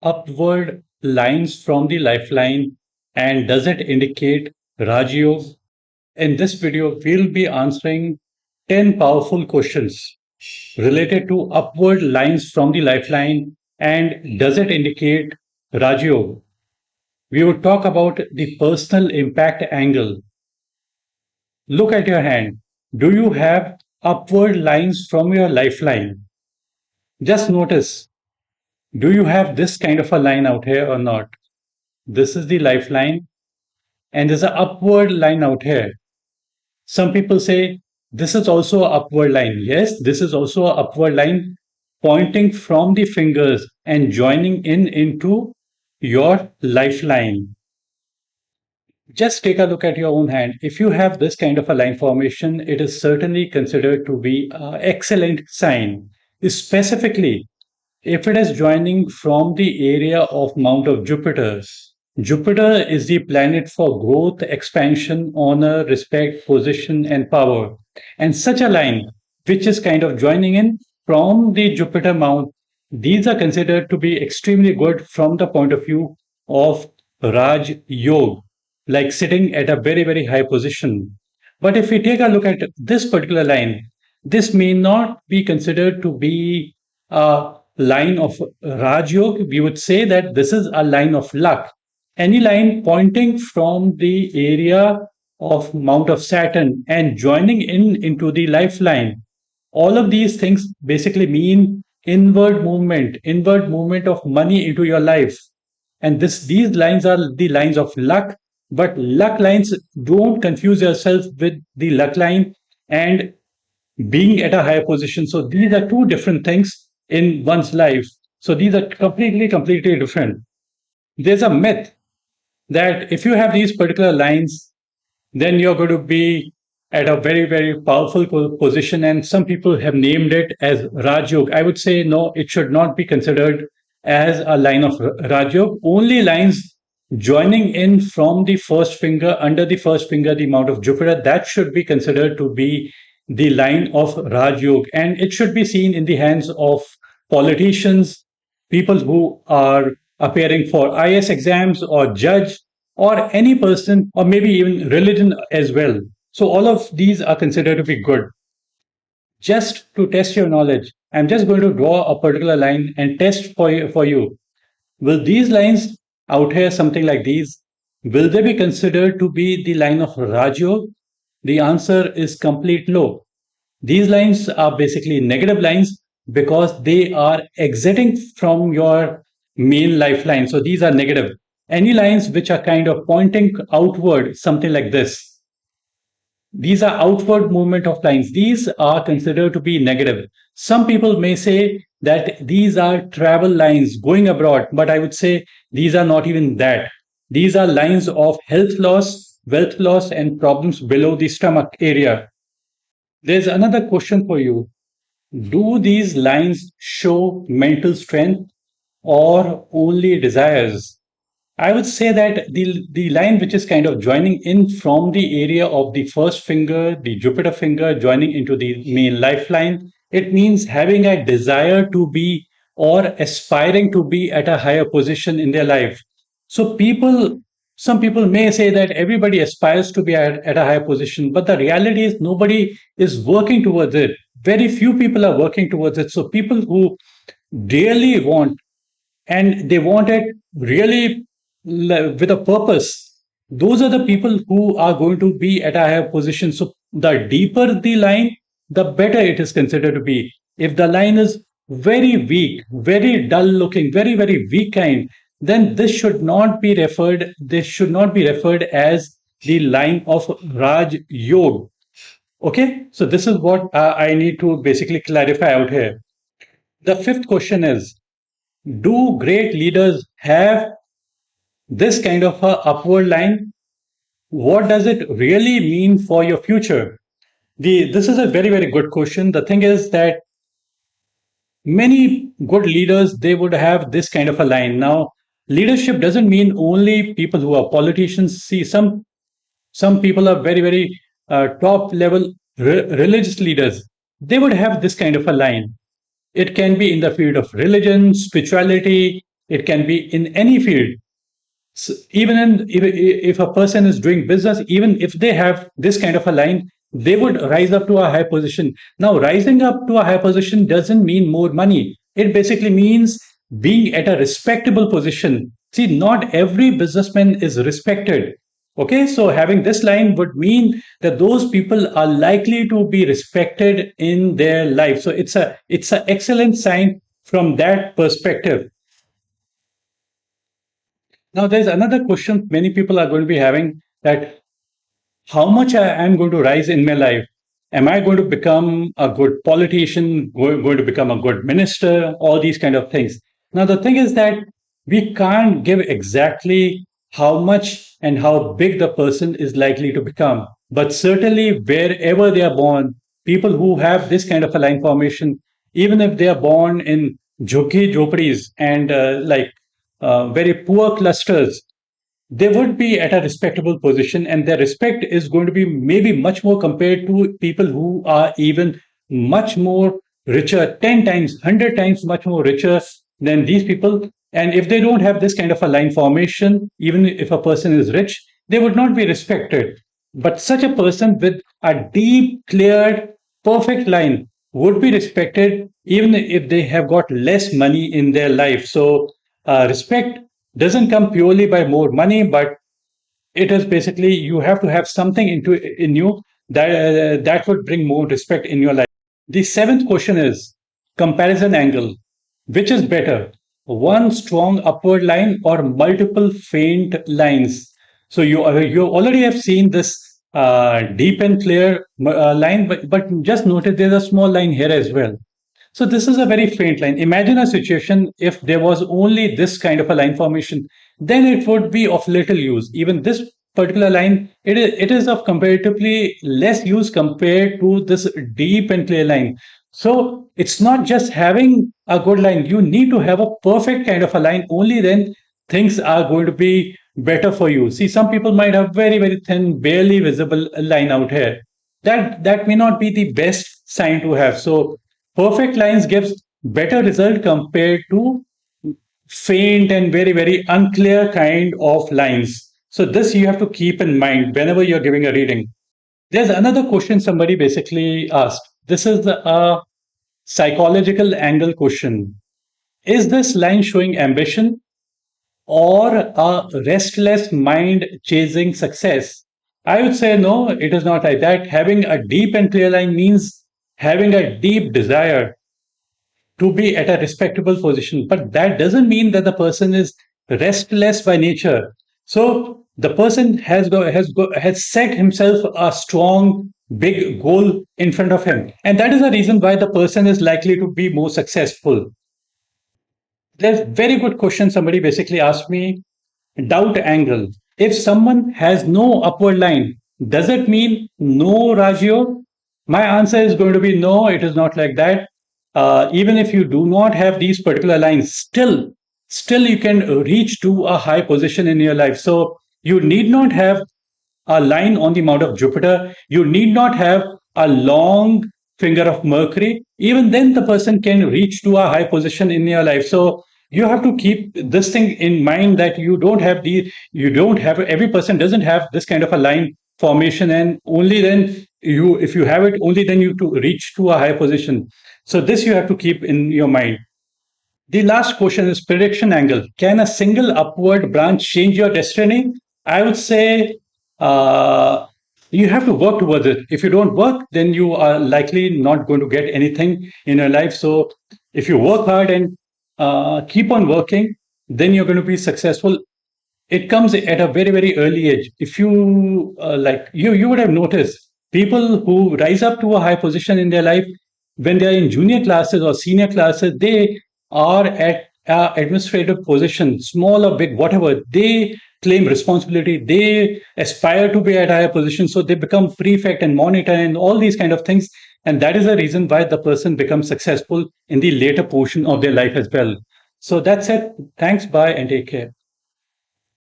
upward lines from the lifeline and does it indicate Rajyoga? In this video, we'll be answering 10 powerful questions related to upward lines from the lifeline and does it indicate Rajyoga? We would talk about the personal impact angle. Look at your hand. Do you have upward lines from your lifeline? Just notice, do you have this kind of a line out here or not? This is the lifeline, and there's an upward line out here. Some people say this is also an upward line. Yes, this is also an upward line pointing from the fingers and joining in into your lifeline. Just take a look at your own hand. If you have this kind of a line formation, it is certainly considered to be an excellent sign. Specifically, if it is joining from the area of Mount of Jupiter. Jupiter is the planet for growth, expansion, honor, respect, position, and power. And such a line, which is kind of joining in from the Jupiter mount, these are considered to be extremely good from the point of view of Raj Yoga, like sitting at a very, very high position. But if we take a look at this particular line, this may not be considered to be a line of Raj Yoga. We would say that this is a line of luck. Any line pointing from the area of Mount of Saturn and joining in into the lifeline, all of these things basically mean inward movement of money into your life. And these lines are the lines of luck, but luck lines, don't confuse yourself with the luck line and being at a higher position. So these are two different things in one's life. So these are completely different. There's a myth that if you have these particular lines, then you're going to be at a very, very powerful position. And some people have named it as Rajyoga. I would say no, it should not be considered as a line of Rajyoga. Only lines joining in from the first finger, under the first finger, the Mount of Jupiter, that should be considered to be the line of Rajyoga. And it should be seen in the hands of politicians, people who are appearing for IS exams or judge or any person, or maybe even religion as well. So all of these are considered to be good. Just to test your knowledge, I'm just going to draw a particular line and test for you. Will these lines out here, something like these, will they be considered to be the line of Rajyoga? The answer is complete no. These lines are basically negative lines because they are exiting from your main lifeline. So these are negative. Any lines which are kind of pointing outward, something like this, these are outward movement of lines. These are considered to be negative. Some people may say that these are travel lines going abroad, but I would say these are not even that. These are lines of health loss, wealth loss, and problems below the stomach area. There's another question for you. Do these lines show mental strength or only desires? I would say that the line which is kind of joining in from the area of the first finger, the Jupiter finger, joining into the main lifeline, it means having a desire to be or aspiring to be at a higher position in their life. So some people may say that everybody aspires to be at a higher position, but the reality is nobody is working towards it. Very few people are working towards it. So people who really want, and they want it really with a purpose, those are the people who are going to be at a higher position. So the deeper the line, the better it is considered to be. If the line is very weak, very dull looking, very, very weak kind, then this should not be referred as the line of Raj Yoga. Okay, so this is what I need to basically clarify out here. The fifth question is, do great leaders have this kind of a upward line? What does it really mean for your future? This is a very, very good question. The thing is that many good leaders, they would have this kind of a line. Now, leadership doesn't mean only people who are politicians. See, some people are very, very top level religious leaders. They would have this kind of a line. It can be in the field of religion, spirituality, It can be in any field. So even if a person is doing business, even if they have this kind of a line, they would rise up to a high position. Now, rising up to a high position doesn't mean more money. It basically means being at a respectable position. See, not every businessman is respected. Okay, so having this line would mean that those people are likely to be respected in their life. So it's an excellent sign from that perspective. Now, there's another question many people are going to be having, that how much I am going to rise in my life. Am I going to become a good politician, going to become a good minister, all these kind of things. Now, the thing is that we can't give exactly how much and how big the person is likely to become. But certainly, wherever they are born, people who have this kind of a line formation, even if they are born in jhokki jhopadis and very poor clusters, they would be at a respectable position, and their respect is going to be maybe much more compared to people who are even much more richer, 10 times, 100 times much more richer than these people. And if they don't have this kind of a line formation, even if a person is rich, they would not be respected. But such a person with a deep, clear, perfect line would be respected even if they have got less money in their life. So respect doesn't come purely by more money, but it is basically you have to have something in you that would bring more respect in your life. The seventh question is comparison angle. Which is better, one strong upward line or multiple faint lines? So you already have seen this deep and clear line, but just notice there's a small line here as well. So this is a very faint line. Imagine a situation if there was only this kind of a line formation, then it would be of little use. Even this particular line, it is of comparatively less use compared to this deep and clear line. So it's not just having a good line. You need to have a perfect kind of a line. Only then things are going to be better for you. See, some people might have very, very thin, barely visible line out here. That may not be the best sign to have. So perfect lines gives better result compared to faint and very, very unclear kind of lines. So this you have to keep in mind whenever you're giving a reading. There's another question somebody basically asked. This is a psychological angle question. Is this line showing ambition or a restless mind chasing success? I would say no, it is not like that. Having a deep and clear line means having a deep desire to be at a respectable position. But that doesn't mean that the person is restless by nature. So the person has set himself a strong, big goal in front of him, and that is the reason why the person is likely to be more successful. There's very good question somebody basically asked me. Doubt angle. If someone has no upward line, does it mean no Rajyo? My answer is going to be no, it is not like that. Even if you do not have these particular lines, still you can reach to a high position in your life. So you need not have a line on the mount of Jupiter. You need not have a long finger of Mercury. Even then, the person can reach to a high position in your life. So you have to keep this thing in mind, that you don't have, every person doesn't have this kind of a line formation, and only then if you have it, only then you to reach to a high position. So this you have to keep in your mind. The last question is prediction angle. Can a single upward branch change your destiny? I would say uh, you have to work towards it. If you don't work, then you are likely not going to get anything in your life. So if you work hard and keep on working, then you're going to be successful. It comes at a very, very early age. If you you would have noticed people who rise up to a high position in their life, when they are in junior classes or senior classes, they are at administrative position, small or big, whatever. They claim responsibility. They aspire to be at higher position, so they become prefect and monitor and all these kind of things. And that is the reason why the person becomes successful in the later portion of their life as well. So that's it. Thanks. Bye and take care.